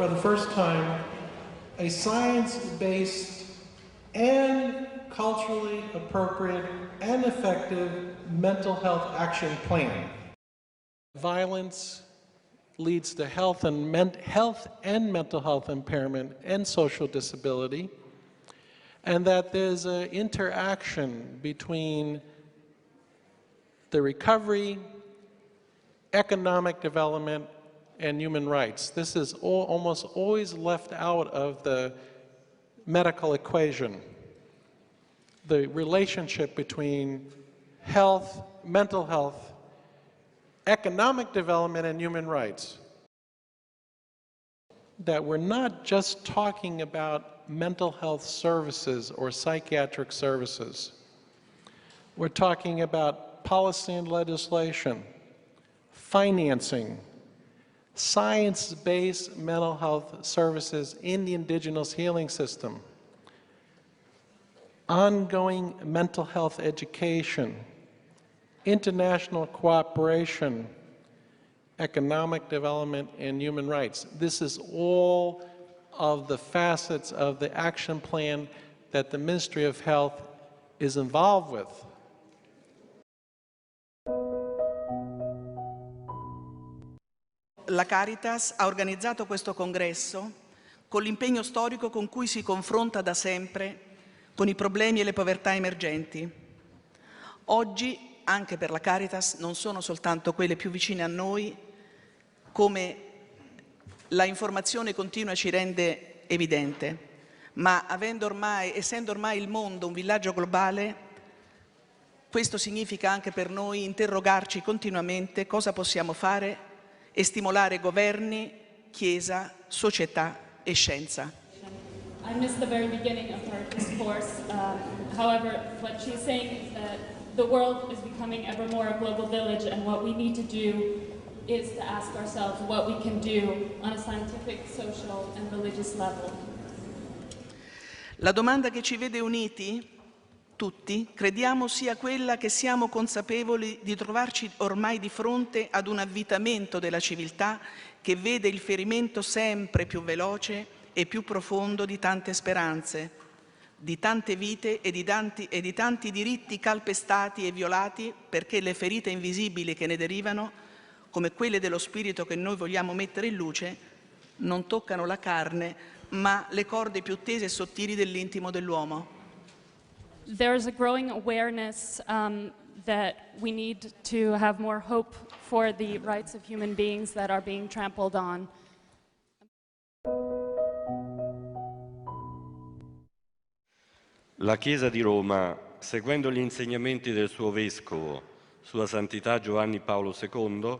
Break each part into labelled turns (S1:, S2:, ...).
S1: for the first time, a science-based and culturally appropriate and effective mental health action plan. Violence leads to health and mental health impairment and social disability, and that there's an interaction between the recovery, economic development, and human rights. This is almost always left out of the medical equation. The relationship between health, mental health, economic development, and human rights. That we're not just talking about mental health services or psychiatric services. We're talking about policy and legislation, financing, science-based mental health services in the indigenous healing system, ongoing mental health education, international cooperation, economic development, and human rights. This is all of the facets of the action plan that the Ministry of Health is involved with.
S2: La Caritas ha organizzato questo congresso con l'impegno storico con cui si confronta da sempre con i problemi e le povertà emergenti. Oggi, anche per la Caritas, non sono soltanto quelle più vicine a noi, come la informazione continua ci rende evidente, ma essendo ormai il mondo un villaggio globale, questo significa anche per noi interrogarci continuamente cosa possiamo fare e stimolare governi, Chiesa, società e scienza.
S3: I missed the very beginning of her discourse. However, what she's saying is that the world is becoming ever more a global village, and what we need to do is to ask ourselves what we can do on a scientific, social, and religious level.
S2: La domanda che ci vede uniti, tutti, crediamo sia quella che siamo consapevoli di trovarci ormai di fronte ad un avvitamento della civiltà che vede il ferimento sempre più veloce e più profondo di tante speranze, di tante vite e di tanti diritti calpestati e violati, perché le ferite invisibili che ne derivano, come quelle dello spirito che noi vogliamo mettere in luce, non toccano la carne, ma le corde più tese e sottili dell'intimo dell'uomo.
S3: There's a growing awareness that we need to have more hope for the rights of human beings that are being trampled on.
S4: La Chiesa di Roma, seguendo gli insegnamenti del suo Vescovo, Sua Santità Giovanni Paolo II,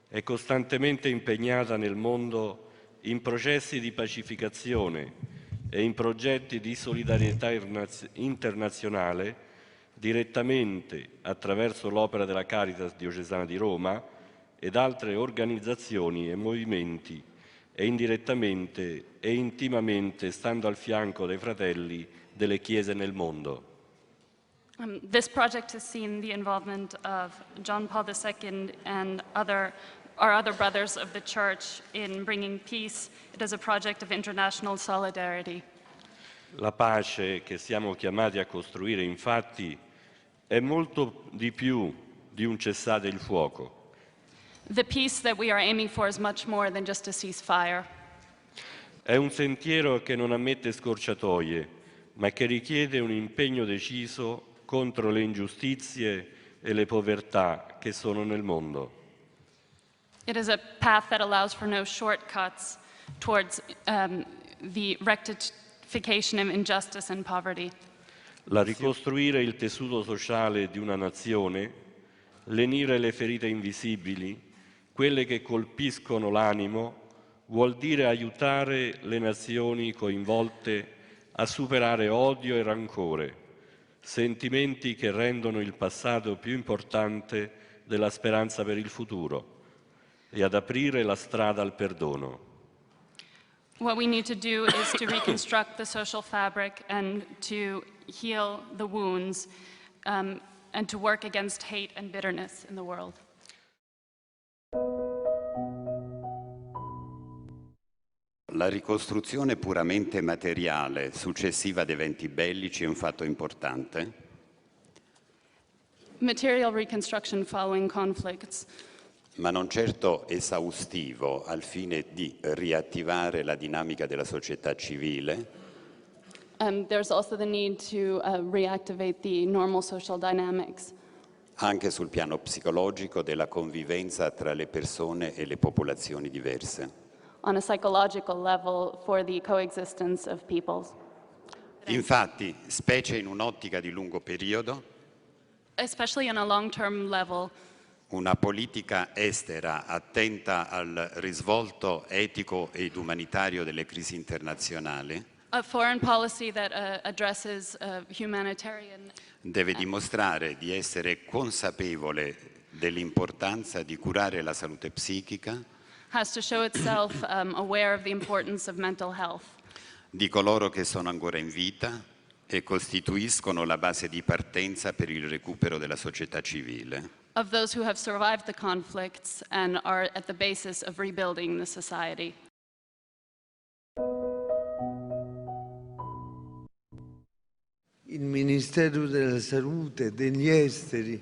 S4: è costantemente impegnata nel mondo in processi di pacificazione e in progetti di solidarietà internazionale direttamente attraverso l'opera della Caritas diocesana di Roma ed altre organizzazioni e movimenti e indirettamente e intimamente stando al fianco dei fratelli delle chiese nel mondo.
S3: This project has seen the involvement of John Paul II and our other brothers of the Church in bringing peace. It is a project of international solidarity.
S4: La pace che siamo chiamati a costruire, infatti, è molto di più di un cessate il fuoco.
S3: The peace that we are aiming for is much more than just a ceasefire.
S4: È un sentiero che non ammette scorciatoie, ma che richiede un impegno deciso contro le ingiustizie e le povertà che sono nel mondo.
S3: It is a path that allows for no shortcuts towards the rectification of injustice and poverty.
S4: La ricostruire il tessuto sociale di una nazione, lenire le ferite invisibili, quelle che colpiscono l'animo, vuol dire aiutare le nazioni coinvolte a superare odio e rancore, sentimenti che rendono il passato più importante della speranza per il futuro, e ad aprire la strada al perdono.
S3: What we need to do is to reconstruct the social fabric and to heal the wounds and to work against hate and bitterness in the world.
S5: La ricostruzione puramente materiale successiva ad eventi bellici è un fatto importante?
S3: Material reconstruction following conflicts,
S5: Ma non certo esaustivo al fine di riattivare la dinamica della società civile,
S3: there's also the need to reactivate the normal social dynamics,
S5: anche sul piano psicologico della convivenza tra le persone e le popolazioni diverse.
S3: on a psychological level for the coexistence of peoples.
S5: Infatti, specie in un'ottica di lungo periodo,
S3: Especially on a long-term level,
S5: una politica estera attenta al risvolto etico ed umanitario delle crisi internazionali
S3: a foreign policy that addresses humanitarian
S5: deve dimostrare di essere consapevole dell'importanza di curare la salute psichica
S3: has to show itself aware of the importance of mental health,
S5: di coloro che sono ancora in vita e costituiscono la base di partenza per il recupero della società civile.
S3: of those who have survived the conflicts and are at the basis of rebuilding the society.
S6: Il Ministero della Salute, degli Esteri,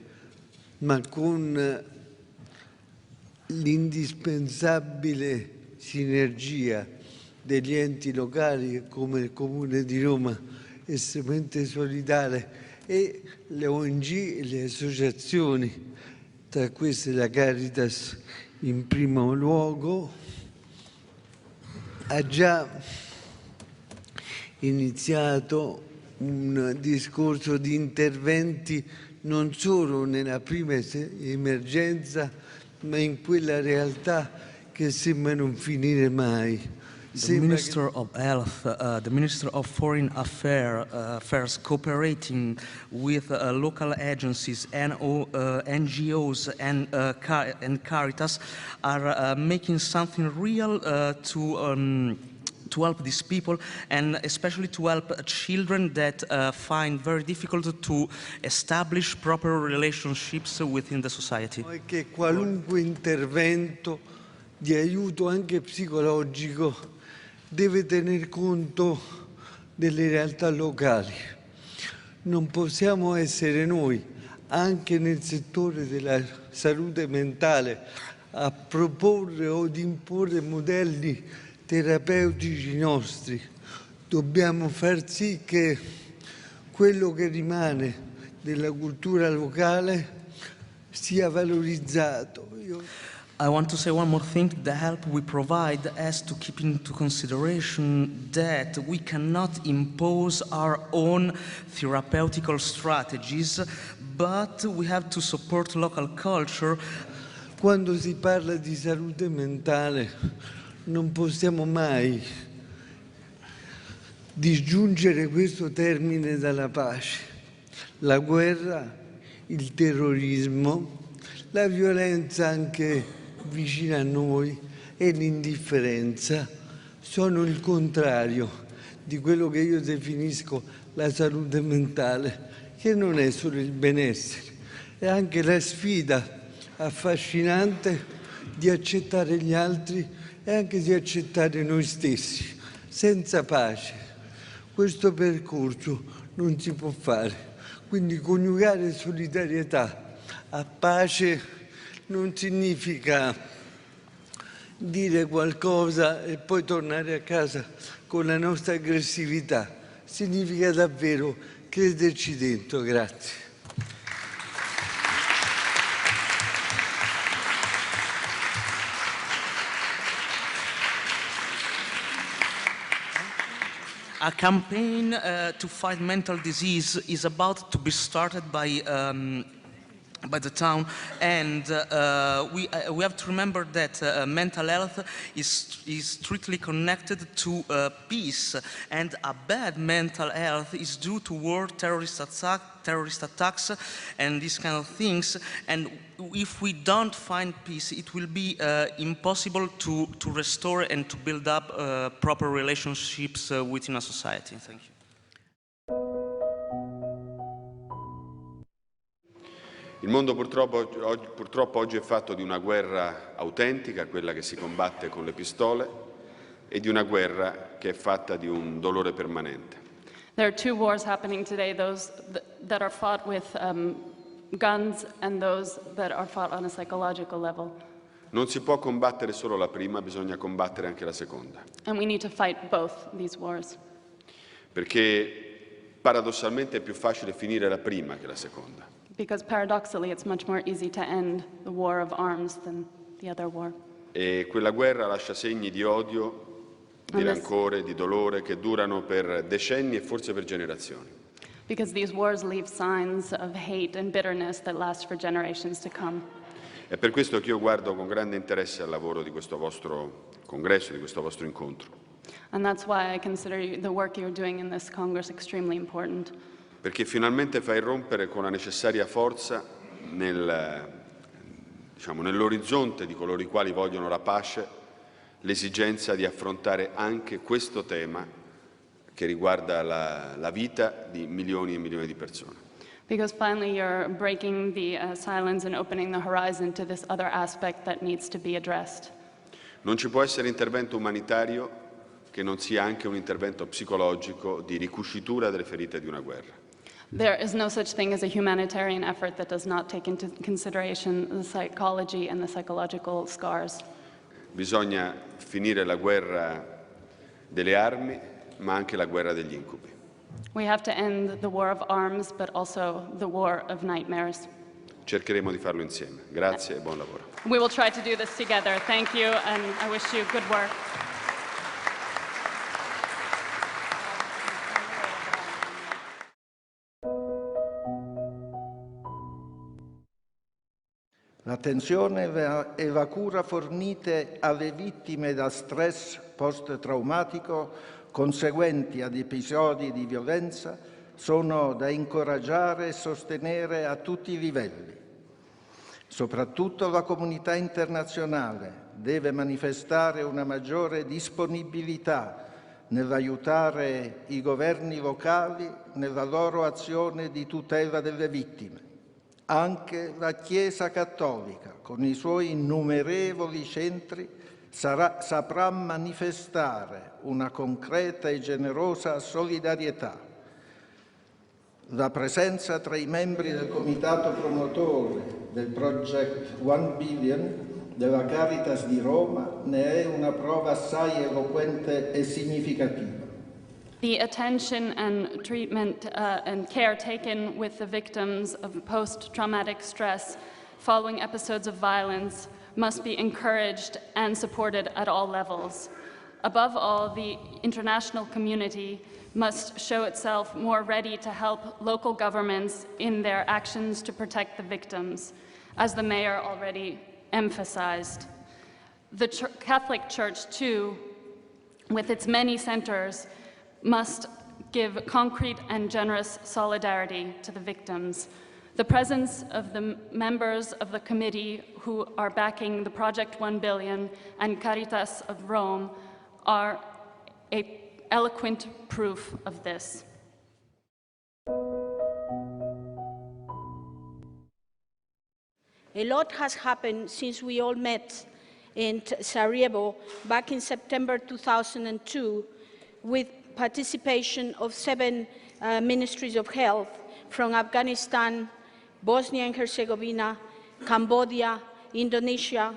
S6: ma con l'indispensabile sinergia degli enti locali come il Comune di Roma, estremamente solidale, e le ONG e le associazioni, tra queste la Caritas in primo luogo, ha già iniziato un discorso di interventi non solo nella prima emergenza, ma in quella realtà che sembra non finire mai.
S7: The Minister of Health, the Minister of Foreign Affairs cooperating with local agencies and NGOs and Caritas are making something real to help these people, and especially to help children that find very difficult to establish proper relationships within the society.
S6: Che qualunque intervento di aiuto anche psicologico deve tener conto delle realtà locali. Non possiamo essere noi, anche nel settore della salute mentale, a proporre o ad imporre modelli terapeutici nostri. Dobbiamo far sì che quello che rimane della cultura locale sia valorizzato.
S7: I want to say one more thing. The help we provide has to keep into consideration that we cannot impose our own therapeutical strategies, but we have to support local culture.
S6: Quando si parla di salute mentale non possiamo mai disgiungere questo termine dalla pace. La guerra, il terrorismo, la violenza anche vicina a noi e l'indifferenza sono il contrario di quello che io definisco la salute mentale, che non è solo il benessere, è anche la sfida affascinante di accettare gli altri e anche di accettare noi stessi. Senza pace questo percorso non si può fare. Quindi coniugare solidarietà a pace non significa dire qualcosa e poi tornare a casa con la nostra aggressività. Significa davvero crederci dentro. Grazie.
S7: A campaign to fight mental disease is about to be started by the town, and we have to remember that mental health is strictly connected to peace, and a bad mental health is due to war, terrorist attacks, and these kind of things. And if we don't find peace, it will be impossible to restore and to build up proper relationships within a society. Thank you.
S8: Il mondo purtroppo oggi è fatto di una guerra autentica, quella che si combatte con le pistole, e di una guerra che è fatta di un dolore permanente.
S3: There are two wars happening today, those that are fought with guns and those that are fought on a psychological level.
S8: Non si può combattere solo la prima, bisogna combattere anche la seconda.
S3: And we need to fight both these wars.
S8: Perché paradossalmente è più facile finire la prima che la seconda.
S3: Because paradoxically, it's much more easy to end the war of arms than the other war.
S8: E quella guerra lascia segni di odio, di rancore, di dolore che durano per decenni e forse per generazioni.
S3: Because these wars leave signs of hate and bitterness that last for generations to come.
S8: È per questo che io guardo con grande interesse al lavoro di questo vostro congresso, di questo vostro incontro.
S3: And that's why I consider the work you're doing in this Congress extremely important.
S8: Perché finalmente fa irrompere con la necessaria forza nell'orizzonte di coloro i quali vogliono la pace l'esigenza di affrontare anche questo tema che riguarda la vita di milioni e milioni di persone.
S3: Because finally you're breaking the silence and opening the horizon to this other aspect that needs to be addressed.
S8: Non ci può essere intervento umanitario che non sia anche un intervento psicologico di ricucitura delle ferite di una guerra.
S3: There is no such thing as a humanitarian effort that does not take into consideration the psychology and the psychological scars.
S8: Bisogna finire la guerra delle armi, ma anche la guerra degli incubi.
S3: We have to end the war of arms, but also the war of nightmares.
S8: Cercheremo di farlo insieme. Grazie e buon lavoro.
S3: We will try to do this together. Thank you, and I wish you good work.
S9: L'attenzione e la cura fornite alle vittime da stress post-traumatico conseguenti ad episodi di violenza sono da incoraggiare e sostenere a tutti i livelli. Soprattutto la comunità internazionale deve manifestare una maggiore disponibilità nell'aiutare i governi locali nella loro azione di tutela delle vittime. Anche la Chiesa Cattolica, con i suoi innumerevoli centri, saprà manifestare una concreta e generosa solidarietà. La presenza tra i membri del comitato promotore del Project 1 Billion della Caritas di Roma ne è una prova assai eloquente e significativa.
S3: The attention and treatment and care taken with the victims of post-traumatic stress following episodes of violence must be encouraged and supported at all levels. Above all, the international community must show itself more ready to help local governments in their actions to protect the victims, as the mayor already emphasized. The Catholic Church, too, with its many centers, must give concrete and generous solidarity to the victims. The presence of the members of the committee who are backing the Project 1 Billion and Caritas of Rome are an eloquent proof of this.
S10: A lot has happened since we all met in Sarajevo back in September 2002 with participation of 7 ministries of health from Afghanistan, Bosnia and Herzegovina, Cambodia, Indonesia,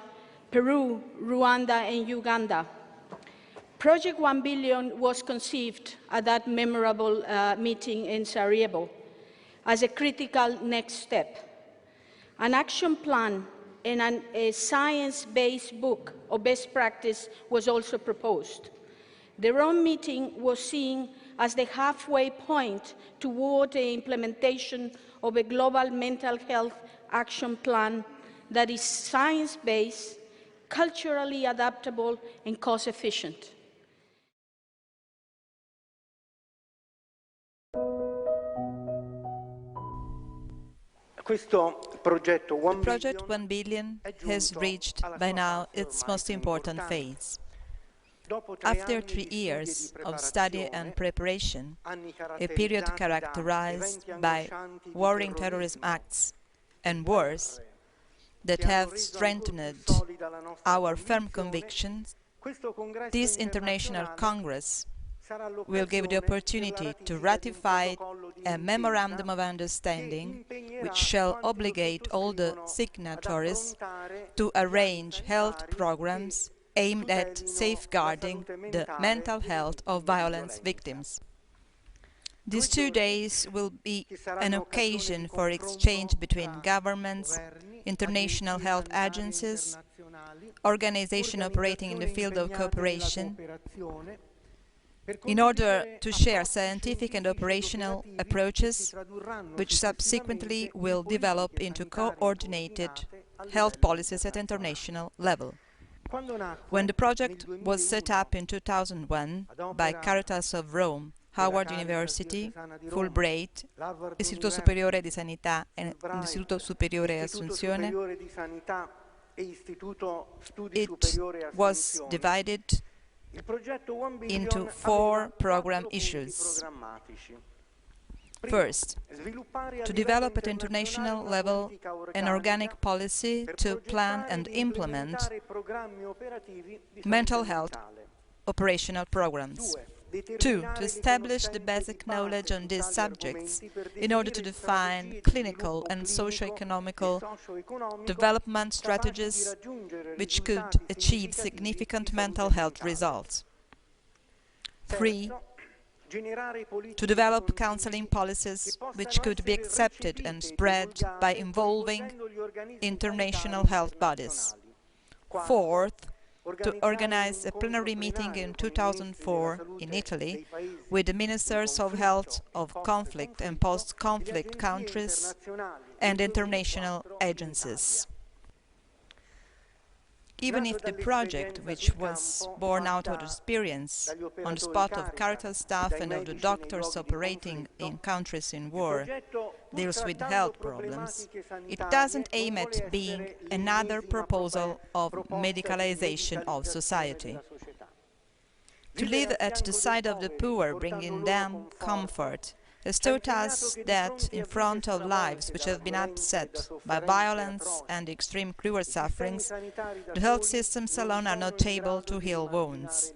S10: Peru, Rwanda, and Uganda. Project 1 Billion was conceived at that memorable meeting in Sarajevo as a critical next step. An action plan and a science-based book of best practice was also proposed. The Rome meeting was seen as the halfway point toward the implementation of a global mental health action plan that is science-based, culturally adaptable, and cost-efficient.
S11: Project 1 Billion has reached by now its most important phase. After 3 years of study and preparation, a period characterized by warring terrorism acts and wars that have strengthened our firm convictions This International Congress will give the opportunity to ratify a Memorandum of Understanding which shall obligate all the signatories to arrange health programs aimed at safeguarding the mental health of violence victims. These 2 days will be an occasion for exchange between governments, international health agencies, organizations operating in the field of cooperation, in order to share scientific and operational approaches which subsequently will develop into coordinated health policies at international level. When the project was set up in 2001 by Caritas of Rome, Howard University, Fulbright, Istituto Superiore di Sanità e Istituto Superiore Assunzione, it was divided into 4 program issues. First, to develop at international level an organic policy to plan and implement mental health operational programs. 2, to establish the basic knowledge on these subjects in order to define clinical and socio-economical development strategies which could achieve significant mental health results. 3, to develop counseling policies which could be accepted and spread by involving international health bodies. 4th, to organize a plenary meeting in 2004 in Italy with the ministers of health of conflict and post-conflict countries and international agencies. Even if the project, which was born out of experience on the spot of Caritas staff and of the doctors operating in countries in war, deals with health problems, it doesn't aim at being another proposal of medicalization of society. To live at the side of the poor, bringing them comfort, has taught us that in front of lives which have been upset by violence and extreme cruel sufferings, the health systems alone are not able to heal wounds,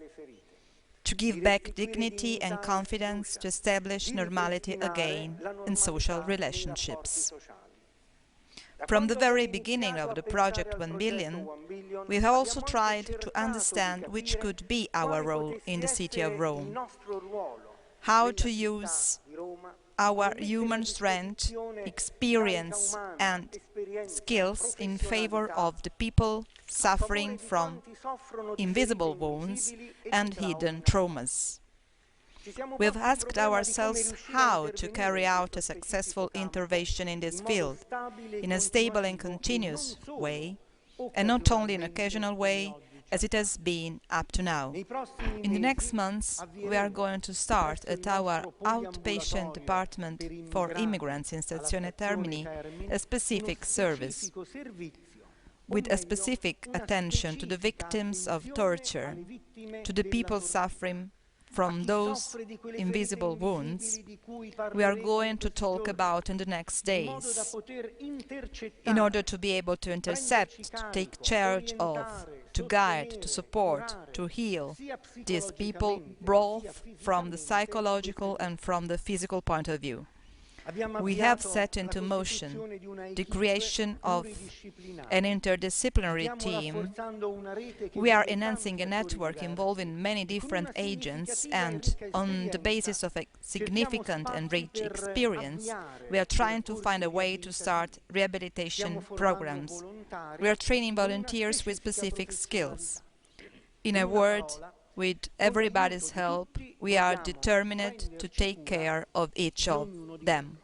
S11: to give back dignity and confidence, to establish normality again in social relationships. From the very beginning of the Project 1 Billion, we have also tried to understand which could be our role in the city of Rome, how to use our human strength, experience and skills in favor of the people suffering from invisible wounds and hidden traumas. We have asked ourselves how to carry out a successful intervention in this field in a stable and continuous way, and not only in an occasional way, as it has been up to now. In the next months, we are going to start at our outpatient department for immigrants in Stazione Termini a specific service, with a specific attention to the victims of torture, to the people suffering from those invisible wounds we are going to talk about in the next days, in order to be able to intercept, to take charge of, to guide, to support, to heal these people both from the psychological and from the physical point of view. We have set into motion the creation of an interdisciplinary team. We are enhancing a network involving many different agents, and on the basis of a significant and rich experience, we are trying to find a way to start rehabilitation programs. We are training volunteers with specific skills. In a word, with everybody's help, we are determined to take care of each of them.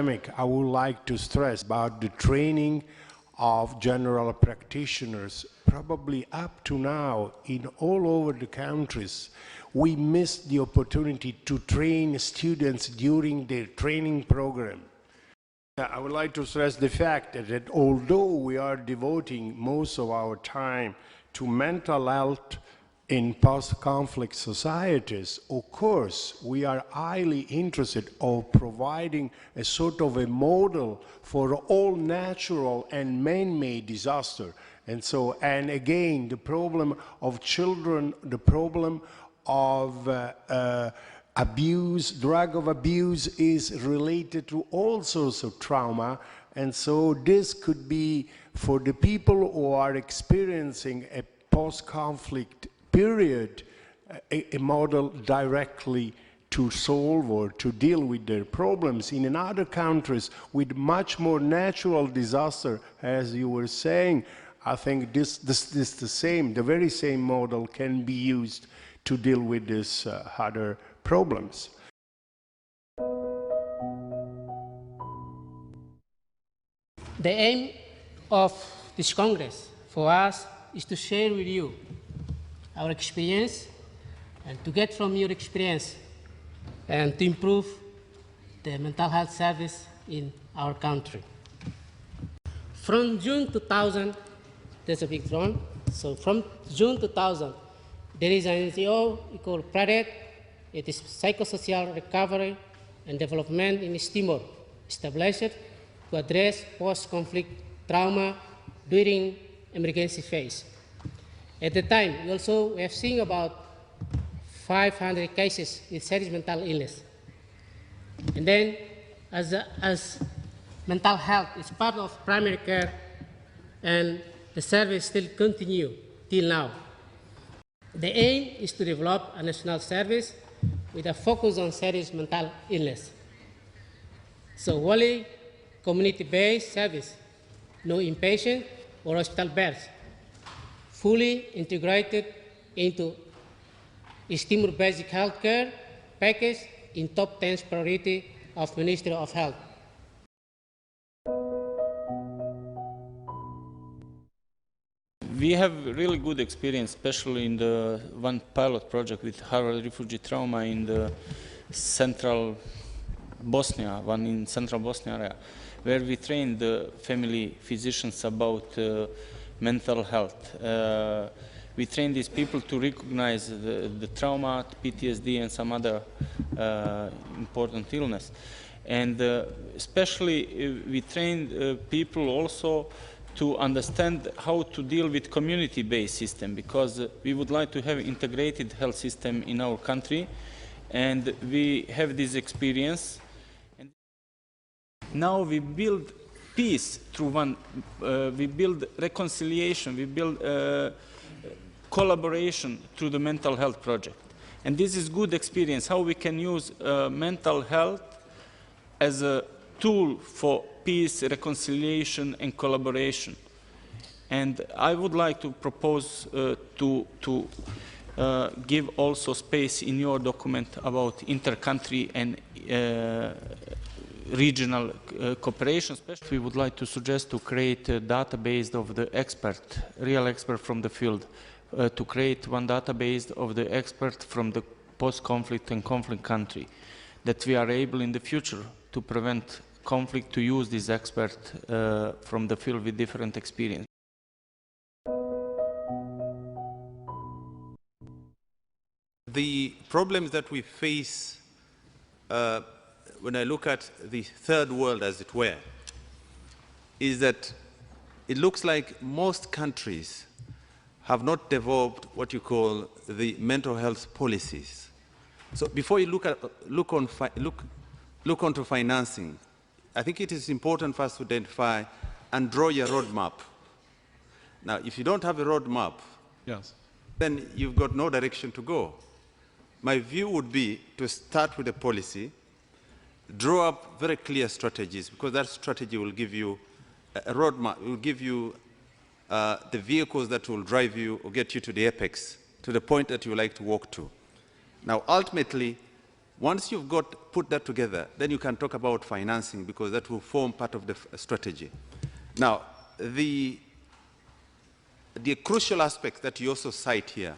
S12: pandemic, I would like to stress about the training of general practitioners. Probably up to now, in all over the countries, we missed the opportunity to train students during their training program. I would like to stress the fact that although we are devoting most of our time to mental health in post-conflict societies, of course, we are highly interested in providing a sort of a model for all natural and man-made disaster. And again, the problem of children, the problem of abuse, drug of abuse is related to all sorts of trauma. And so this could be for the people who are experiencing a post-conflict period, a model directly to solve or to deal with their problems. In other countries with much more natural disaster, as you were saying, I think the very same model can be used to deal with these other problems.
S13: The aim of this Congress for us is to share with you our experience and to get from your experience and to improve the mental health service in our country. From June 2000, there's a big drone. So from June 2000, there is an NGO called PRADET. It is Psychosocial Recovery and Development in East Timor, established to address post-conflict trauma during emergency phase. At the time, we have seen about 500 cases with serious mental illness. And then, as mental health is part of primary care, and the service still continue till now. The aim is to develop a national service with a focus on serious mental illness. So wholly community-based service, no inpatient or hospital beds, fully integrated into East Timor basic health care package in top 10 priority of Ministry of Health.
S14: We have really good experience, especially in the one pilot project with Harvard refugee trauma in the central Bosnia, one in central Bosnia area, where we trained the family physicians about mental health. We train these people to recognize the trauma, PTSD, and some other important illness. And especially we train people also to understand how to deal with community-based system, because we would like to have integrated health system in our country, and we have this experience. And now we build peace through one, we build reconciliation, we build collaboration through the mental health project. And this is good experience, how we can use mental health as a tool for peace, reconciliation, and collaboration. And I would like to propose to give also space in your document about inter-country and regional cooperation. Especially, we would like to suggest to create a database of the expert, real expert from the field, to create one database of the expert from the post-conflict and conflict country, that we are able in the future to prevent conflict, to use this expert from the field with different experience.
S15: The problems that we face when I look at the third world, as it were, is that it looks like most countries have not developed what you call the mental health policies. So before you look onto financing, I think it is important for us to identify and draw your roadmap. Now, if you don't have a roadmap, yes, then you've got no direction to go. My view would be to start with a policy, draw up very clear strategies, because that strategy will give you a roadmap, will give you the vehicles that will drive you or get you to the apex, to the point that you like to walk to. Now, ultimately, Once you've put that together, then you can talk about financing, because that will form part of the strategy. Now, the crucial aspect that you also cite here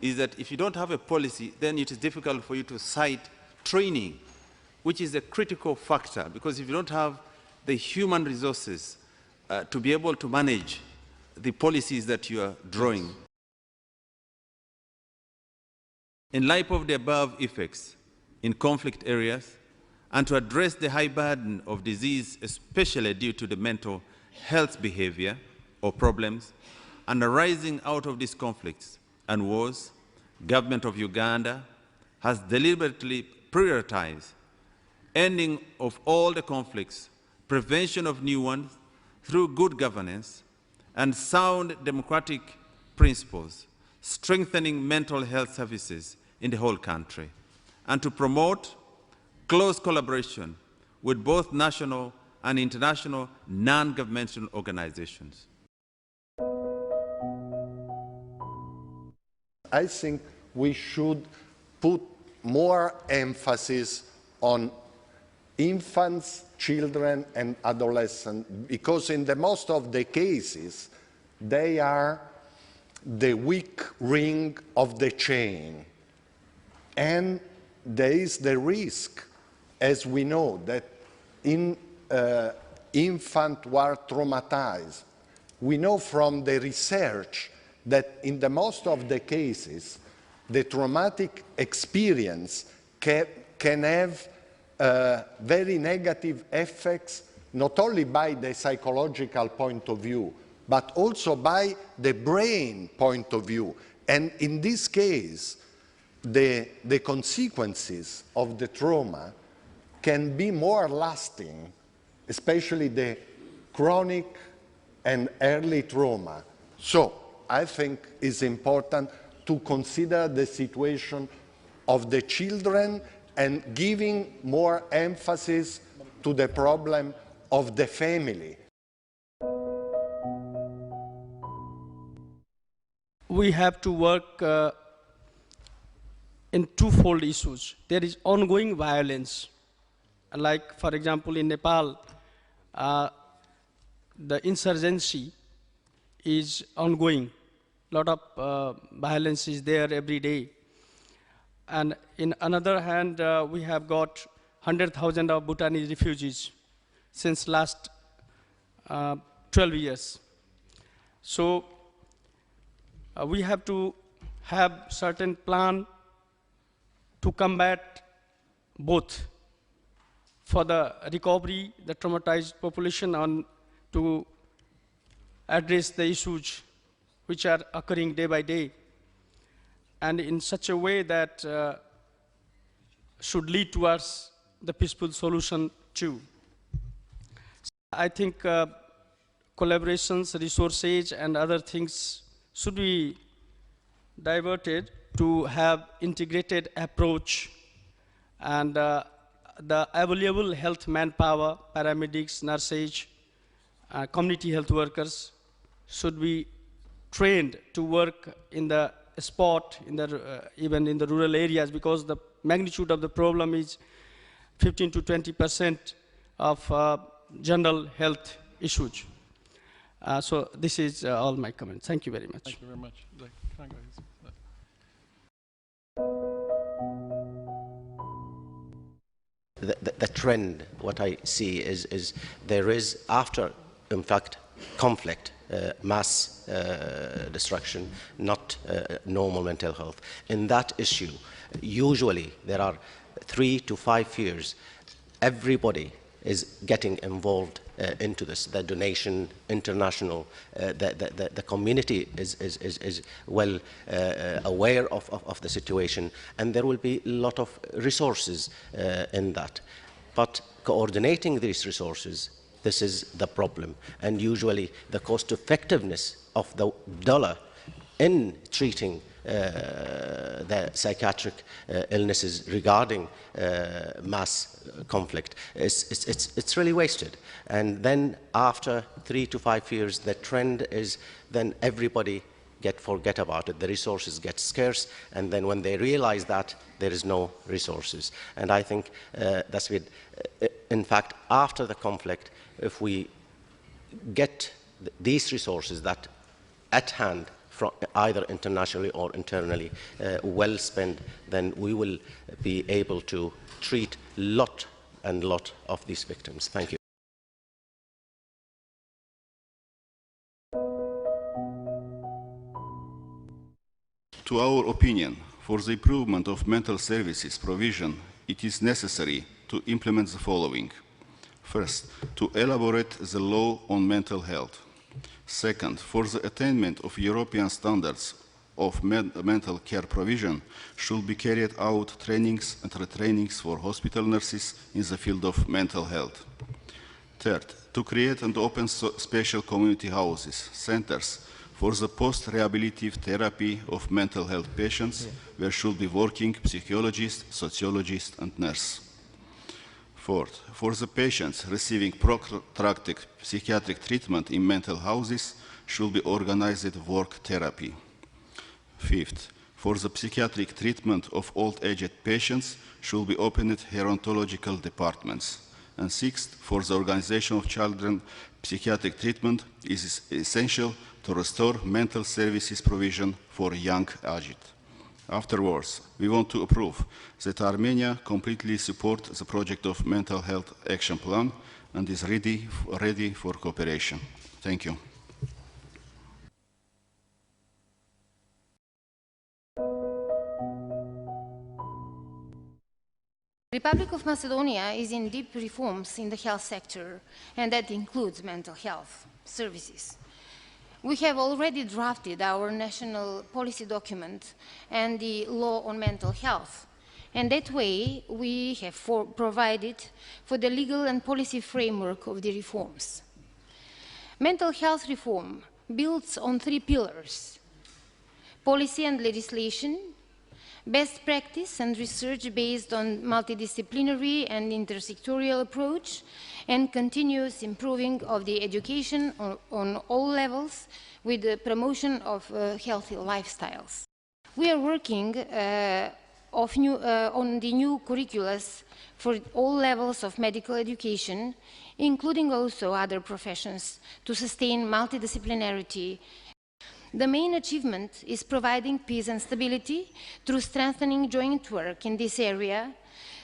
S15: is that if you don't have a policy, then it is difficult for you to cite training, which is a critical factor, because if you don't have the human resources to be able to manage the policies that you are drawing. In light of the above effects in conflict areas, and to address the high burden of disease, especially due to the mental health behavior or problems, and arising out of these conflicts and wars, government of Uganda has deliberately prioritized ending of all the conflicts, prevention of new ones through good governance and sound democratic principles, strengthening mental health services in the whole country, and to promote close collaboration with both national and international non-governmental organizations.
S16: I think we should put more emphasis on infants, children, and adolescents, because in the most of the cases, they are the weak link of the chain. And there is the risk, as we know, that in infants who are traumatized, we know from the research that in the most of the cases, the traumatic experience can have very negative effects, not only by the psychological point of view, but also by the brain point of view. And in this case, the consequences of the trauma can be more lasting, especially the chronic and early trauma. So I think it's important to consider the situation of the children and giving more emphasis to the problem of the family.
S17: We have to work in twofold issues. There is ongoing violence. Like, for example, in Nepal, the insurgency is ongoing. A lot of violence is there every day. And in another hand, we have got 100,000 of Bhutanese refugees since last 12 years. So we have to have certain plan to combat both, for the recovery, the traumatized population, and to address the issues which are occurring day by day, and in such a way that should lead towards the peaceful solution too. I think collaborations, resources, and other things should be diverted to have integrated approach, and the available health manpower, paramedics, nurses, community health workers should be trained to work in the spot, even in the rural areas, because the magnitude of the problem is 15 to 20% of general health issues. So this is all my comments. Thank you very much.
S1: Thank you very much. Can I go ahead?
S18: The trend, what I see is there is, after, in fact, conflict, mass destruction, not normal mental health. In that issue, usually there are 3 to 5 years, everybody is getting involved into this. The donation, international, the community is well aware of the situation, and there will be a lot of resources in that. But coordinating these resources, this is the problem. And usually the cost effectiveness of the dollar in treating the psychiatric illnesses regarding mass conflict, it's really wasted. And then after 3 to 5 years, the trend is then everybody forget about it. The resources get scarce, and then when they realize that, there is no resources. And I think that's it. In fact, after the conflict, if we get these resources that at hand, from either internationally or internally, well spent, then we will be able to treat lot of these victims. Thank you.
S19: To our opinion, for the improvement of mental services provision, it is necessary to implement the following. First, to elaborate the law on mental health. Second, for the attainment of European standards of mental care provision should be carried out trainings and retrainings for hospital nurses in the field of mental health. Third, to create and open special community houses, centers, for the post-rehabilitative therapy of mental health patients, where should be working psychologists, sociologists, and nurses. Fourth, for the patients receiving protracted psychiatric treatment in mental houses, should be organized work therapy. Fifth, for the psychiatric treatment of old-aged patients, should be opened gerontological departments. And sixth, for the organization of children psychiatric treatment, it is essential to restore mental services provision for young aged. Afterwards, we want to approve that Armenia completely supports the project of Mental Health Action Plan and is ready for cooperation. Thank you.
S20: The Republic of Macedonia is in deep reforms in the health sector, and that includes mental health services. We have already drafted our national policy document and the law on mental health, and that way we have provided for the legal and policy framework of the reforms. Mental health reform builds on 3 pillars: policy and legislation, best practice and research based on multidisciplinary and intersectorial approach, and continuous improving of the education on all levels with the promotion of healthy lifestyles. We are working on the new curriculums for all levels of medical education, including also other professions, to sustain multidisciplinarity. The main achievement is providing peace and stability through strengthening joint work in this area,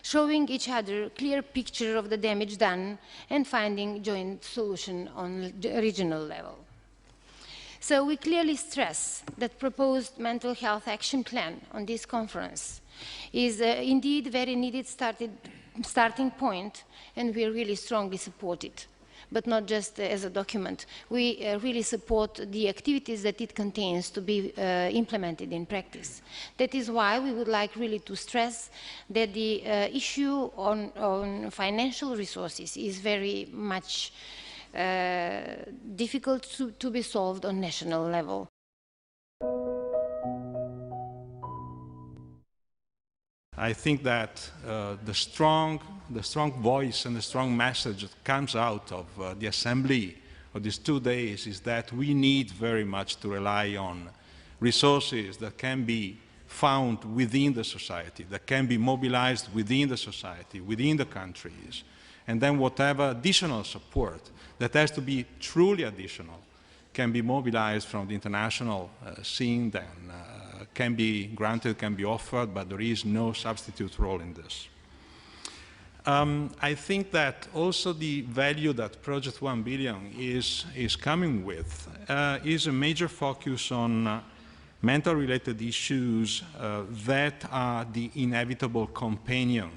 S20: showing each other a clear picture of the damage done and finding joint solution on the regional level. So we clearly stress that proposed mental health action plan on this conference is indeed very needed starting point, and we really strongly support it. But not just as a document. We really support the activities that it contains to be implemented in practice. That is why we would like really to stress that the issue on financial resources is very much difficult to be solved on national level.
S21: I think that the strong voice and the strong message that comes out of the assembly of these 2 days is that we need very much to rely on resources that can be found within the society, that can be mobilized within the society, within the countries, and then whatever additional support that has to be truly additional can be mobilized from the international scene, then can be granted, can be offered, but there is no substitute role in this. I think that also the value that Project 1 billion is coming with is a major focus on mental-related issues that are the inevitable companion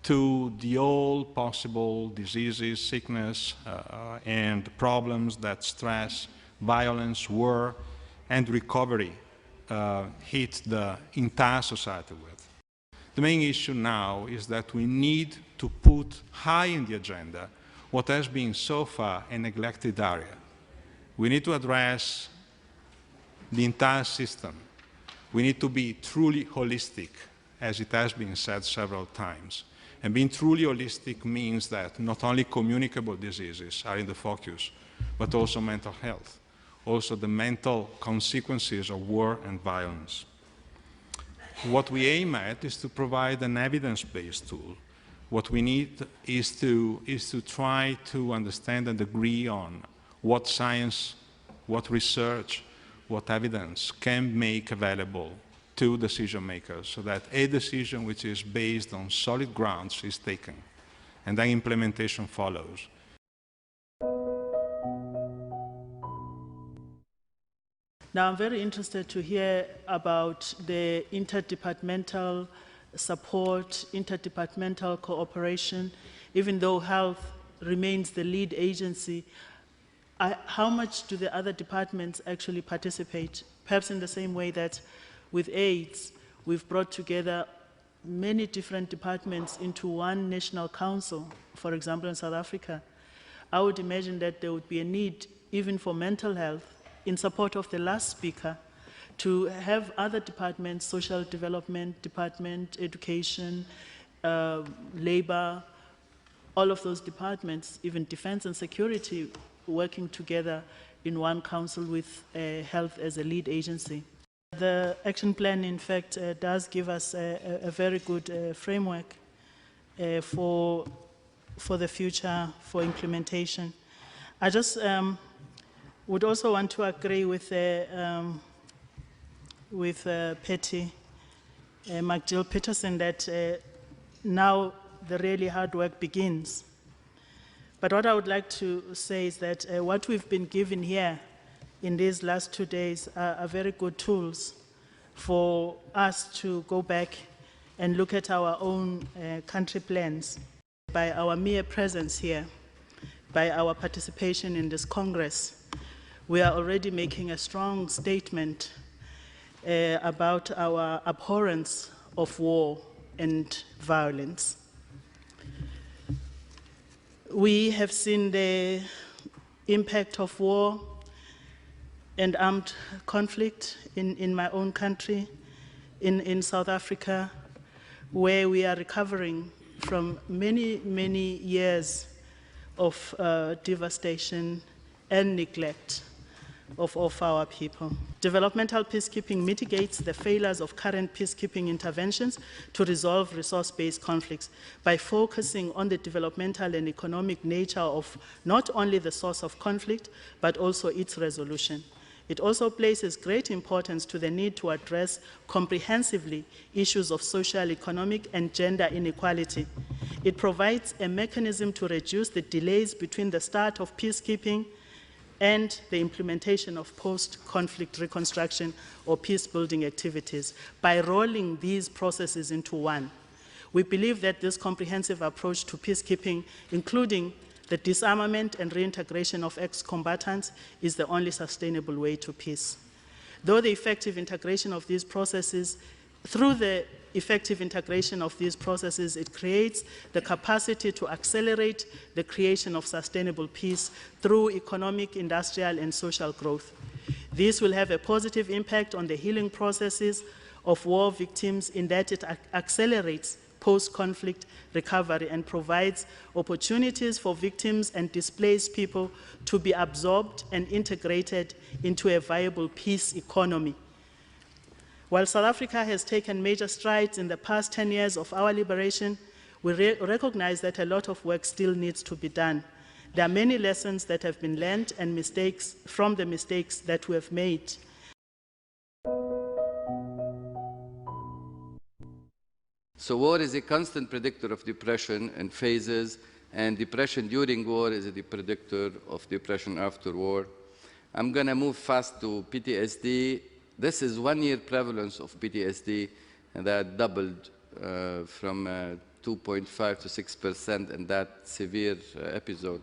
S21: to the all possible diseases, sickness, and problems that stress, violence, war, and recovery hit the entire society with. The main issue now is that we need to put high in the agenda what has been so far a neglected area. We need to address the entire system. We need to be truly holistic, as it has been said several times. And being truly holistic means that not only communicable diseases are in the focus, but also mental health. also the mental consequences of war and violence. What we aim at is to provide an evidence-based tool. What we need is to try to understand and agree on what science, what research, what evidence can make available to decision makers so that a decision which is based on solid grounds is taken and then implementation follows.
S2: Now I'm very interested to hear about the interdepartmental support, interdepartmental cooperation. Even though health remains the lead agency, how much do the other departments actually participate? Perhaps in the same way that with AIDS, we've brought together many different departments into one national council, for example, in South Africa. I would imagine that there would be a need, even for mental health, in support of the last speaker, to have other departments, social development department, education, labor, all of those departments, even defense and security, working together in one council with health as a lead agency. The action plan, in fact, does give us a very good framework for the future, for implementation. I just would also want to agree with Patty McGill-Peterson that now the really hard work begins. But what I would like to say is that what we've been given here in these last 2 days are very good tools for us to go back and look at our own country plans. By our mere presence here, by our participation in this Congress, we are already making a strong statement about our abhorrence of war and violence. We have seen the impact of war and armed conflict in my own country, in South Africa, where we are recovering from many, many years of devastation and neglect of our people. Developmental peacekeeping mitigates the failures of current peacekeeping interventions to resolve resource-based conflicts by focusing on the developmental and economic nature of not only the source of conflict, but also its resolution. It also places great importance to the need to address comprehensively issues of social, economic, and gender inequality. It provides a mechanism to reduce the delays between the start of peacekeeping and the implementation of post-conflict reconstruction or peace-building activities by rolling these processes into one. We believe that this comprehensive approach to peacekeeping, including the disarmament and reintegration of ex-combatants, is the only sustainable way to peace. Through the effective integration of these processes, it creates the capacity to accelerate the creation of sustainable peace through economic, industrial, and social growth. This will have a positive impact on the healing processes of war victims in that it accelerates post-conflict recovery and provides opportunities for victims and displaced people to be absorbed and integrated into a viable peace economy. While South Africa has taken major strides in the past 10 years of our liberation, we recognize that a lot of work still needs to be done. There are many lessons that have been learned and mistakes from the mistakes that we have made.
S22: So war is a constant predictor of depression and phases, and depression during war is a predictor of depression after war. I'm going to move fast to PTSD. This is 1 year prevalence of PTSD, and that doubled from 2.5 to 6% in that severe episode.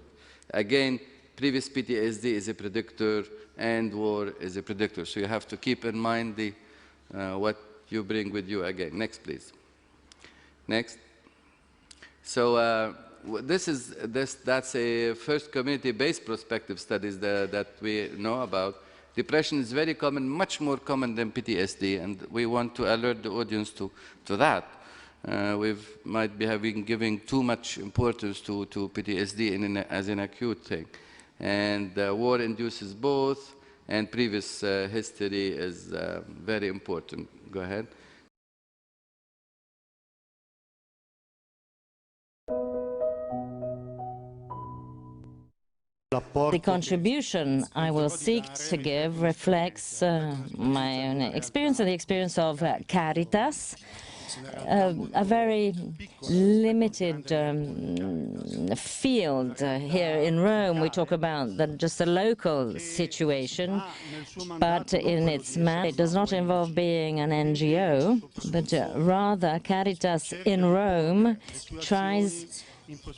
S22: Again, previous PTSD is a predictor, and war is a predictor. So you have to keep in mind what you bring with you again. Next, please. Next. So that's a first community-based prospective studies that we know about. Depression is very common, much more common than PTSD, and we want to alert the audience to that. We might be giving too much importance to PTSD as an acute thing. And war induces both, and previous history is very important. Go ahead.
S4: The contribution I will seek to give reflects my own experience and the experience of Caritas, a very limited field. Here in Rome, we talk about just the local situation, but in its manner, it does not involve being an NGO, but rather Caritas in Rome tries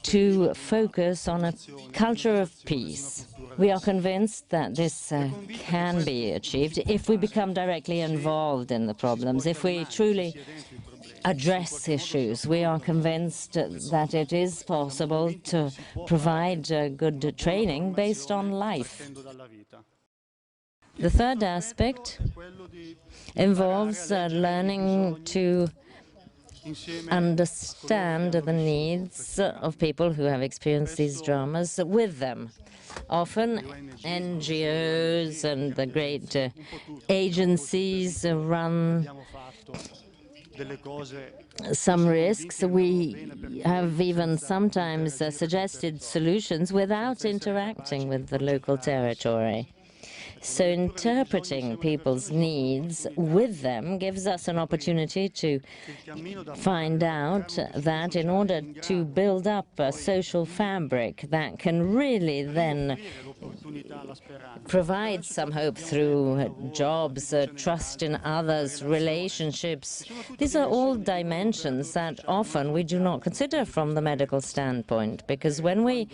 S4: to focus on a culture of peace. We are convinced that this can be achieved if we become directly involved in the problems, if we truly address issues. We are convinced that it is possible to provide good training based on life. The third aspect involves learning to understand the needs of people who have experienced these dramas with them. Often NGOs and the great agencies run some risks. We have even sometimes suggested solutions without interacting with the local territory. So interpreting people's needs with them gives us an opportunity to find out that in order to build up a social fabric that can really then provide some hope through jobs, trust in others, relationships, these are all dimensions that often we do not consider from the medical standpoint, because when we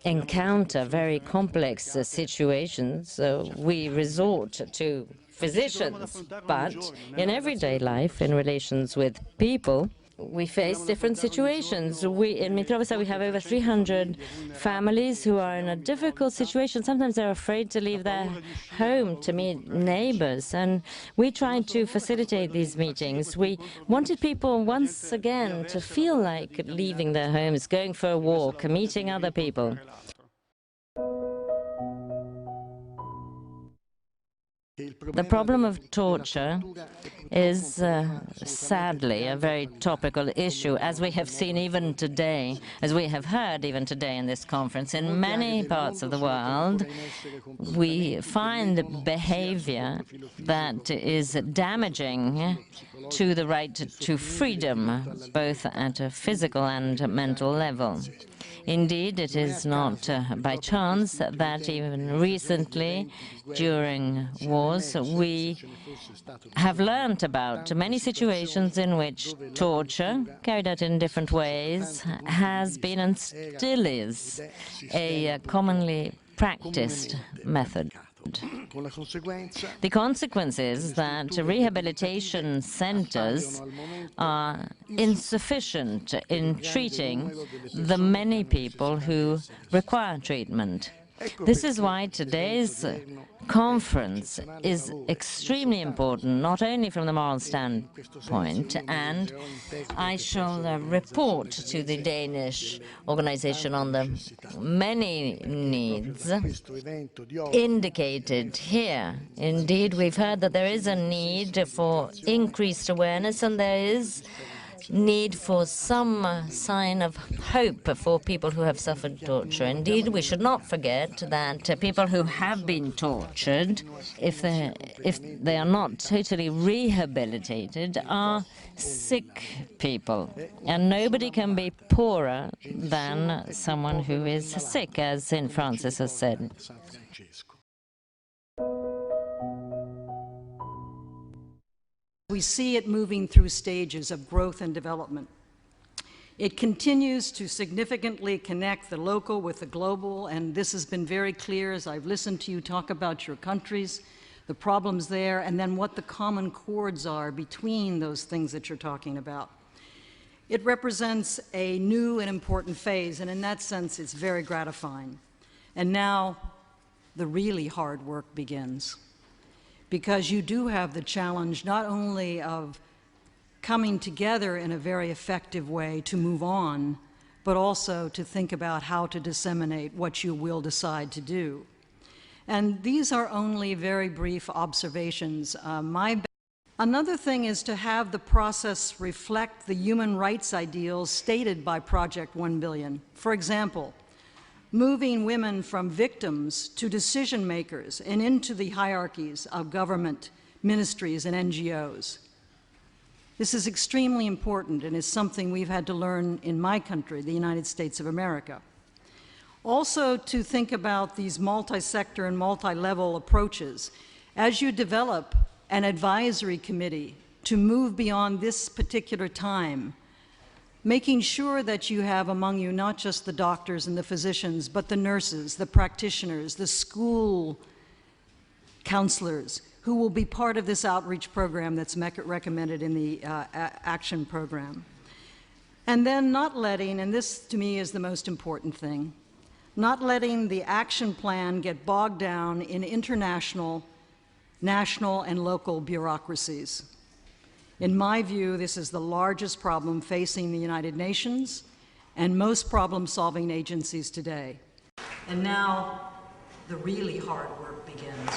S4: encounter very complex situations, we resort to physicians. But in everyday life, in relations with people, we face different situations. In Mitrovica, we have over 300 families who are in a difficult situation. Sometimes they're afraid to leave their home to meet neighbors, and we tried to facilitate these meetings. We wanted people once again to feel like leaving their homes, going for a walk, meeting other people. The problem of torture is sadly a very topical issue, as we have seen even today, as we have heard even today in this conference. In many parts of the world, we find behavior that is damaging to the right to freedom, both at a physical and mental level. Indeed, it is not by chance that even recently, during wars, we have learned about many situations in which torture, carried out in different ways, has been and still is a commonly practiced method. The consequence is that rehabilitation centers are insufficient in treating the many people who require treatment. This is why today's conference is extremely important, not only from the moral standpoint, and I shall report to the Danish organization on the many needs indicated here. Indeed, we've heard that there is a need for increased awareness, and there is need for some sign of hope for people who have suffered torture. Indeed, we should not forget that people who have been tortured, if they are not totally rehabilitated, are sick people. And nobody can be poorer than someone who is sick, as St. Francis has said.
S5: We see it moving through stages of growth and development. It continues to significantly connect the local with the global, and this has been very clear as I've listened to you talk about your countries, the problems there, and then what the common chords are between those things that you're talking about. It represents a new and important phase, and in that sense, it's very gratifying. And now, the really hard work begins, because you do have the challenge not only of coming together in a very effective way to move on, but also to think about how to disseminate what you will decide to do. And these are only very brief observations. Another thing is to have the process reflect the human rights ideals stated by Project 1 Billion. For example, moving women from victims to decision makers and into the hierarchies of government, ministries, and NGOs. This is extremely important and is something we've had to learn in my country, the United States of America. Also, to think about these multi-sector and multi-level approaches. As you develop an advisory committee to move beyond this particular time, making sure that you have among you not just the doctors and the physicians, but the nurses, the practitioners, the school counselors, who will be part of this outreach program that's recommended in the action program. And then not letting, and this to me is the most important thing, not letting the action plan get bogged down in international, national, and local bureaucracies. In my view, this is the largest problem facing the United Nations and most problem-solving agencies today. And now, the really hard work begins.